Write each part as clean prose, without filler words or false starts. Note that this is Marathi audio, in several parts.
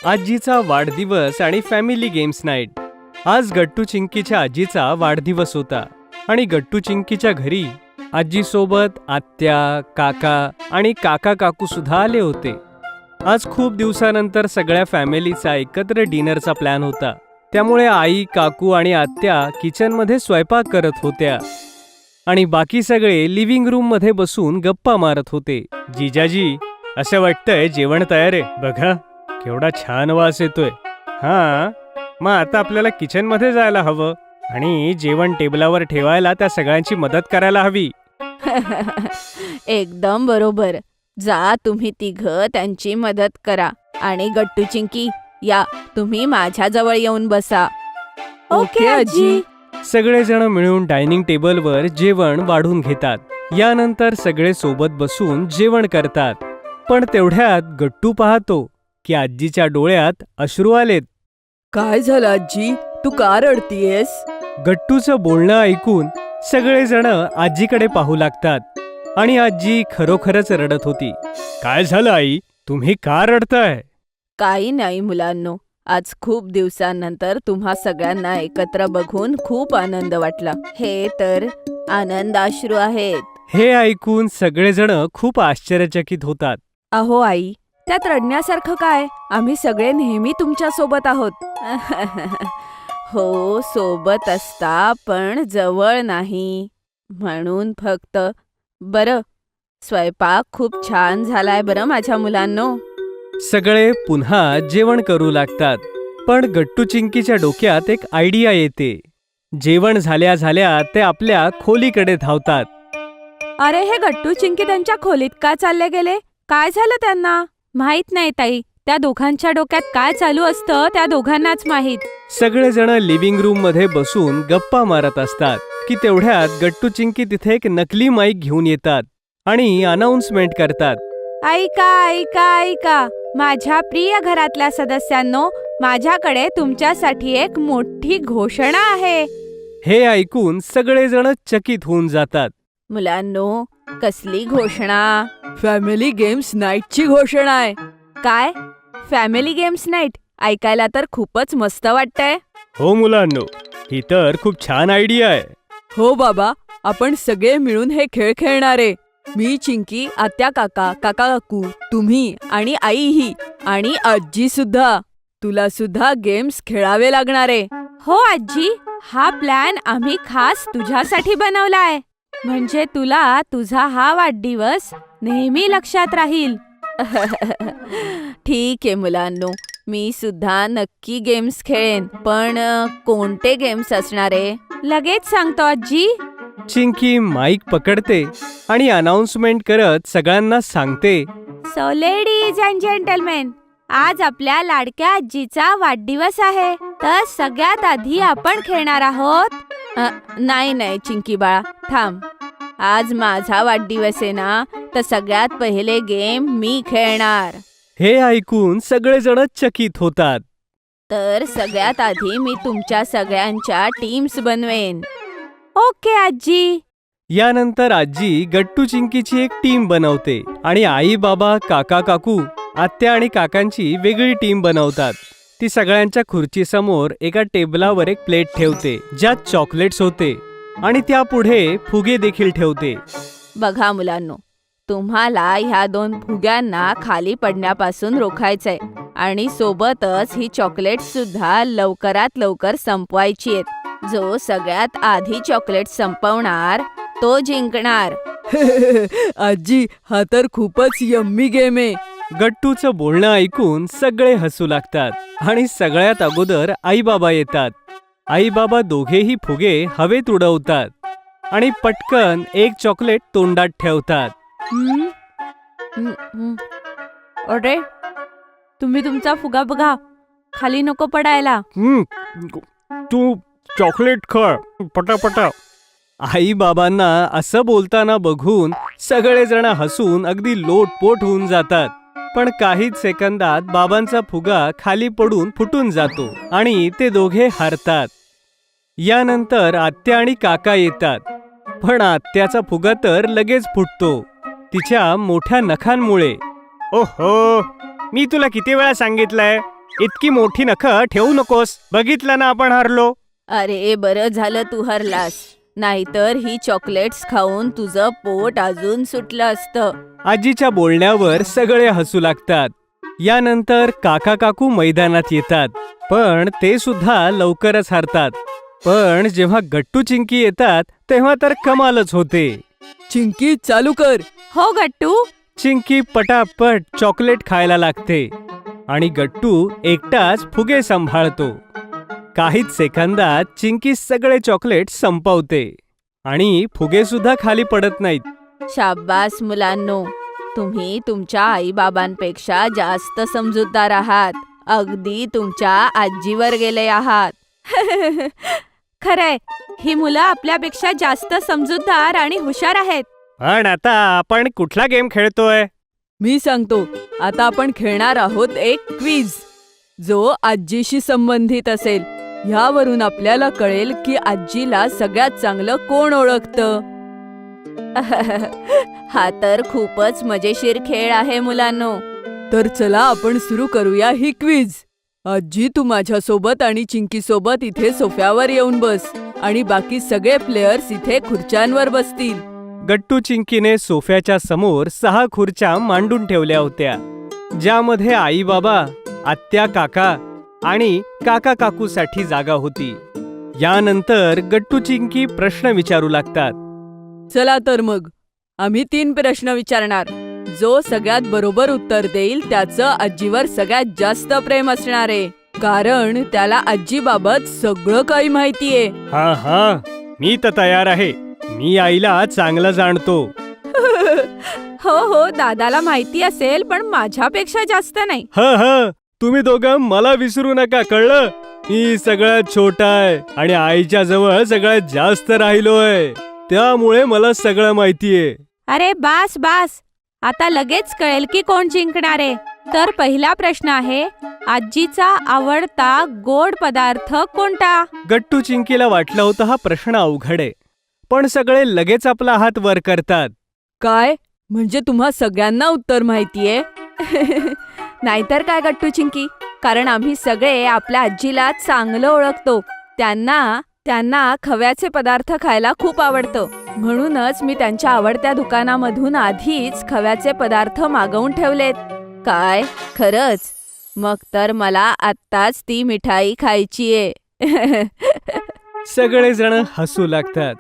आजीचा वाढदिवस आणि फॅमिली गेम्स नाईट. आज गट्टू चिंकीच्या आजीचा वाढदिवस होता आणि गट्टू चिंकीच्या घरी आजीसोबत आत्या, काका आणि काका काकू सुद्धा आले होते. आज खूप दिवसानंतर सगळ्या फॅमिलीचा एकत्र डिनरचा प्लॅन होता. त्यामुळे आई, काकू आणि आत्या किचनमध्ये स्वयंपाक करत होत्या आणि बाकी सगळे लिव्हिंग रूम मध्ये बसून गप्पा मारत होते. जिजाजी, असं वाटतंय जेवण तयार आहे. बघा केवढा छान वास येतोय. हा, मग आता आपल्याला किचन मध्ये जायला हवं आणि जेवण टेबलावर ठेवायला त्या सगळ्यांची मदत करायला हवी. एकदम बरोबर. जा तुम्ही तिघं त्यांची मदत करा आणि गट्टू चिंकी, या तुम्ही माझ्याजवळ येऊन बसा. ओके आजी. सगळेजण मिळून डायनिंग टेबलवर जेवण वाढून घेतात. यानंतर सगळे सोबत बसून जेवण करतात. पण तेवढ्यात गट्टू पाहतो की आजीच्या डोळ्यात अश्रू आलेत. काय झालं आजी, तू का रडतीयेस? गट्टूचं बोलणं ऐकून सगळेजण आजीकडे पाहू लागतात आणि आजी खरोखरच रडत होती. काय झालं आई, तुम्ही का रडताय? काही नाही मुलांनो, आज खूप दिवसांनंतर तुम्हा सगळ्यांना एकत्र बघून खूप आनंद वाटला. हे तर आनंदाश्रू आहेत. हे ऐकून सगळेजण खूप आश्चर्यचकित होतात. अहो आई, त्यात रडण्यासारखं काय? आम्ही सगळे नेहमी तुमच्या सोबत आहोत. हो, सोबत असता पण जवळ नाही म्हणून फक्त. बरं, स्वयंपाक खूप छान झालाय बरं माझ्या मुलांनो. सगळे पुन्हा जेवण करू लागतात. पण गट्टू चिंकीच्या डोक्यात एक आयडिया येते. जेवण झाल्या झाल्या ते आपल्या खोलीकडे धावतात. अरे, हे गट्टू चिंकी त्यांच्या खोलीत का चालले गेले? काय झालं त्यांना? माहित नाही ताई, त्या दोघांच्या डोक्यात काय चालू असतं त्या दोघांनाच माहित. सगळेजण लिव्हिंग रूम मध्ये बसून गप्पा मारत असतात की तेवढ्यात गट्टू चिंकी तिथे एक नकली माईक घेऊन येतात आणि अनाउन्समेंट करतात. ऐका ऐका ऐका, माझ्या प्रिय घरातल्या सदस्यांनो, माझ्याकडे तुमच्यासाठी एक मोठी घोषणा आहे. हे ऐकून सगळेजण चकित होऊन जातात. मुलांनो, कसली घोषणा? फॅमिली गेम्स नाईटची घोषणा आहे. काय? Family games night? ऐकायला तर खूपच मस्त वाटतंय. हो मुलांनो, ही तर खूप छान आयडिया आहे. हो बाबा, आपण सगळे मिळून हे खेळ खेळणारे. मी, चिंकी, आत्या, काका, काका काकू, तुम्ही आणि आईही आणि आजी सुद्धा. तुला सुद्धा गेम्स खेळावे लागणारे. हो आजी, हा प्लॅन आम्ही खास तुझ्यासाठी बनवलाय. म्हणजे तुला तुझा हा वाढदिवस नेहमी लक्षात राहील. ठीक आहे मुलांनो, मी सुद्धा नक्की गेम्स खेळेन. पण कोणते गेम्स असणारे? लगेच सांगतो आजी. चिंकी माईक पकडते आणि अनाउन्समेंट करत सगळ्यांना सांगते. सो लेडीज अँड जेंटलमेन, आज आपल्या लाडक्या आजीचा वाढदिवस आहे. तर सगळ्यात आधी आपण खेळणार आहोत. नाही नाही चिंकी बाळा, थांब. आज माझा वाढदिवस आहे ना, तर सगळ्यात पहिले गेम मी खेळणार. हे ऐकून सगळेजण चकित होतात. तर सगळ्यात आधी मी तुमच्या सगळ्यांच्या टीम्स बनवेन. ओके आजी. यानंतर आजी गट्टू चिंकीची एक टीम बनवते आणि आई, बाबा, काका काकू, आत्या आणि काकांची वेगळी टीम बनवतात. ती सगळ्यांच्या खुर्चीसमोर एका टेबलावर एक प्लेट ठेवते ज्यात चॉकलेट्स होते आणि त्यापुढे फुगे देखील ठेवते. बघा मुलांनो, तुम्हाला ह्या 2 फुग्यांना खाली पडण्यापासून रोखायचंय आणि सोबतच ही चॉकलेट सुद्धा लवकरात लवकर संपवायची आहेत. जो सगळ्यात आधी चॉकलेट संपवणार तो जिंकणार. आजी, हा तर खूपच यम्मी गेम आहे. गट्टूचं बोलणं ऐकून सगळे हसू लागतात आणि सगळ्यात अगोदर आई बाबा येतात. आई बाबा दोघेही फुगे हवेत उडवतात आणि पटकन एक चॉकलेट तोंडात ठेवतात. अरे, तुम्ही तुमचा फुगा बघा, खाली नको पडायला. तू चॉकलेट खा पटापटा. आई बाबांना असं बोलताना बघून सगळेजण हसून अगदी लोटपोट होऊन जातात. पण काहीच सेकंदात बाबांचा फुगा खाली पडून फुटून जातो आणि ते दोघे हारतात. यानंतर आत्या आणि काका येतात. पण आत्याचा फुगा तर लगेच फुटतो तिच्या मोठ्या नखांमुळे. ओहो, मी तुला किती वेळा सांगितलंय इतकी मोठी नखं ठेवू नकोस. बघितलं ना आपण हारलो. अरे बरं झालं तू हरलास, नाहीतर ही चॉकलेट्स खाऊन तुझं पोट अजून सुटलं असतं. आजीच्या बोलण्यावर सगळे हसू लागतात. यानंतर काका काकू मैदानात येतात, पण ते सुद्धा लवकरच हारतात. पण जेव्हा गट्टू चिंकी येतात तेव्हा तर कमालच होते. चिंकी चालू कर. हो गट्टू. चिंकी पटापट चॉकलेट खायला लागते आणि गट्टू एकटाच फुगे सांभाळतो. काहीच सेकंदात चिंकी सगळे चॉकलेट संपवते आणि फुगे सुद्धा खाली पडत नाहीत. शाब्बास मुलांनो, तुम्ही तुमच्या आईबाबांपेक्षा जास्त समजूतदार आहात. अगदी तुमच्या आजीवर गेले आहात. खरंय, ही मुलं आपल्यापेक्षा जास्त समजूतदार आणि हुशार आहेत. पण आता आपण कुठला गेम खेळतोय? मी सांगतो. आता आपण खेळणार आहोत एक क्विज, जो आजीशी संबंधित असेल. ह्यावरून आपल्याला कळेल की आजीला सगळ्यात चांगलं कोण ओळखतं. हा तर खूपच मजेशीर खेळ आहे मुलांनो. तर चला आपण सुरू करूया ही क्विज. आजी, तू माझ्यासोबत आणि चिंकी सोबत इथे सोफ्यावर येऊन बस आणि बाकी सगळे प्लेयर्स इथे खुर्च्यांवर बसतील. गट्टू चिंकीने सोफ्याच्या समोर 6 खुर्च्या मांडून ठेवल्या होत्या, ज्यामध्ये आई बाबा, आत्या काका आणि काका काकूसाठी जागा होती. यानंतर गट्टू चिंकी प्रश्न विचारू लागतात. चला तर मग आम्ही 3 प्रश्न विचारणार. जो सगळ्यात बरोबर उत्तर देईल त्याचं आजीवर सगळ्यात जास्त प्रेम असणार आहे, कारण त्याला आजीबाबत सगळं काही माहितीये. हा हा, मी तर तयार आहे. मी आईला चांगलं जाणतो. हो हो, दादाला माहिती असेल, पण माझ्यापेक्षा जास्त नाही. ह, तुम्ही दोघं मला विसरू नका, कळलं? मी सगळ्यात छोटा आहे आणि आईच्या जवळ सगळ्यात जास्त राहिलोय, त्यामुळे मला सगळं माहितीये. अरे बास बास, आता लगेच कळेल की कोण जिंकणार आहे. तर पहिला प्रश्न आहे, आजीचा आवडता गोड पदार्थ कोणता? गट्टू चिंकीला वाटलं होतं हा प्रश्न अवघड आहे, पण सगळे लगेच आपला हात वर करतात. काय म्हणजे तुम्हा सगळ्यांना उत्तर माहितीये? नाहीतर काय गट्टू चिंकी, कारण आम्ही सगळे आपल्या आजीला चांगलं ओळखतो. त्यांना खव्याचे पदार्थ खायला खूप आवडतं, म्हणूनच मी त्यांच्या आवडत्या दुकानामधून आधीच खव्याचे पदार्थ मागवून ठेवलेत. काय खरंच? मग तर मला आत्ताच ती मिठाई खायचीये. सगळेजण हसू लागतात.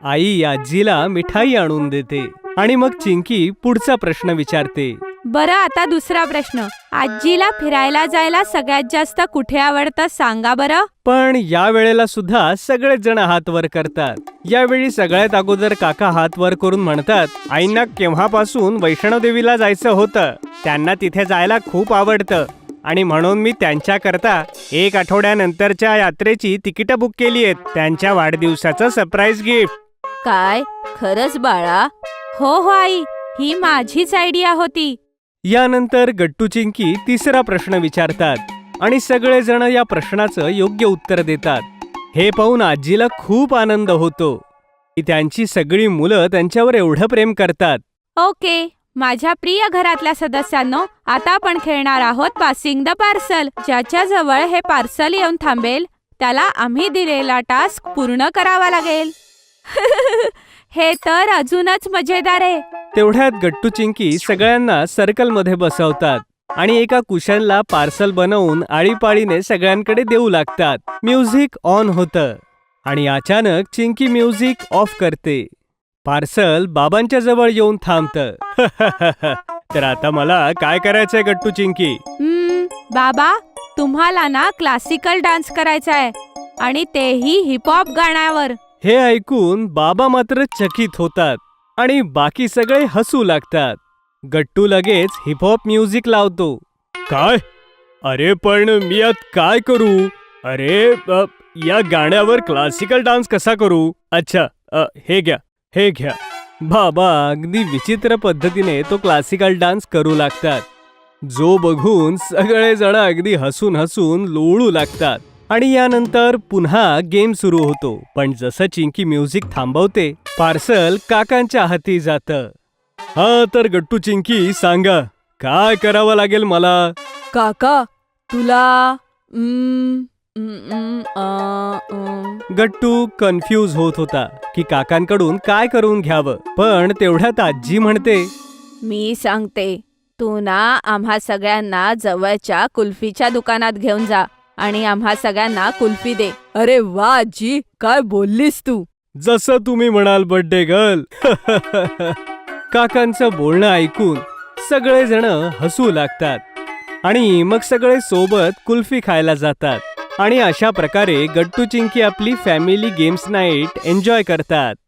आई आजीला मिठाई आणून देते आणि मग चिंकी पुढचा प्रश्न विचारते. बरं, आता दुसरा प्रश्न, आजीला फिरायला जायला सगळ्यात जास्त कुठे आवडतं सांगा बरं. पण या वेळेला सुद्धा सगळेच जण हात वर करतात. यावेळी सगळ्यात अगोदर काका हात वर करून म्हणतात, आईंना केव्हापासून वैष्णोदेवीला जायचं होतं. त्यांना तिथे जायला खूप आवडतं आणि म्हणून मी त्यांच्याकरता 1 आठवड्यानंतरच्या यात्रेची तिकीटं बुक केली आहेत, त्यांच्या वाढदिवसाचं सरप्राईज गिफ्ट. काय खरंच बाळा? हो हो आई, ही माझीच आयडिया होती. यानंतर गट्टू चिंकी तिसरा प्रश्न विचारतात आणि सगळेजण या प्रश्नाचं योग्य उत्तर देतात. हे पाहून आजीला खूप आनंद होतो की त्यांची सगळी मुलं त्यांच्यावर एवढं प्रेम करतात. ओके, माझ्या प्रिय घरातल्या सदस्यांनो, आता आपण खेळणार आहोत पासिंग द पार्सल. ज्याच्या जवळ हे पार्सल येऊन थांबेल त्याला आम्ही दिलेला टास्क पूर्ण करावा लागेल. हे तर अजूनच मजेदार आहे. तेवढ्यात गट्टू चिंकी सगळ्यांना सर्कलमध्ये बसवतात आणि एका कुशनला पार्सल बनवून आळीपाळीने सगळ्यांकडे देऊ लागतात. म्युझिक ऑन होतं आणि अचानक चिंकी म्युझिक ऑफ करते. पार्सल बाबांच्या जवळ येऊन थांबतं. तर आता मला काय करायचंय गट्टू चिंकी? बाबा, तुम्हाला ना क्लासिकल डान्स करायचा आहे आणि तेही हिपहॉप गाण्यावर. हे ऐकून बाबा मात्र चकित होतात आणि बाकी सगळे हसू लागतात. गट्टू लगेच हिपहॉप म्युझिक लावतो. काय? अरे पण मी यात काय करू? अरे या गाण्यावर क्लासिकल डान्स कसा करू? अच्छा, हे घ्या. बाबा अगदी विचित्र पद्धतीने तो क्लासिकल डान्स करू लागतात, जो बघून सगळेजण अगदी हसून हसून लोळू लागतात. आणि यानंतर पुन्हा गेम सुरू होतो. पण जसं चिंकी म्युझिक थांबवते, पार्सल काकांच्या हाती जातं. हा तर गट्टू चिंकी, सांगा काय करावं लागेल मला? काका, तुला हम्म, हम्म, हम्म, गट्टू कन्फ्यूज होत होता की काकांकडून काय करून घ्यावं. पण तेवढ्यात आजी म्हणते, मी सांगते, तू ना आम्हा सगळ्यांना जवळच्या कुल्फीच्या दुकानात घेऊन जा आणि आम्हा सगळ्यांना कुल्फी दे. अरे वा आजी, काय बोललीस तू. जसं तुम्ही म्हणाल बर्थडे गर्ल. काकांचं बोलणं ऐकून सगळेजण हसू लागतात आणि मग सगळे सोबत कुल्फी खायला जातात. आणि अशा प्रकारे गट्टू चिंकी आपली फॅमिली गेम्स नाईट एन्जॉय करतात.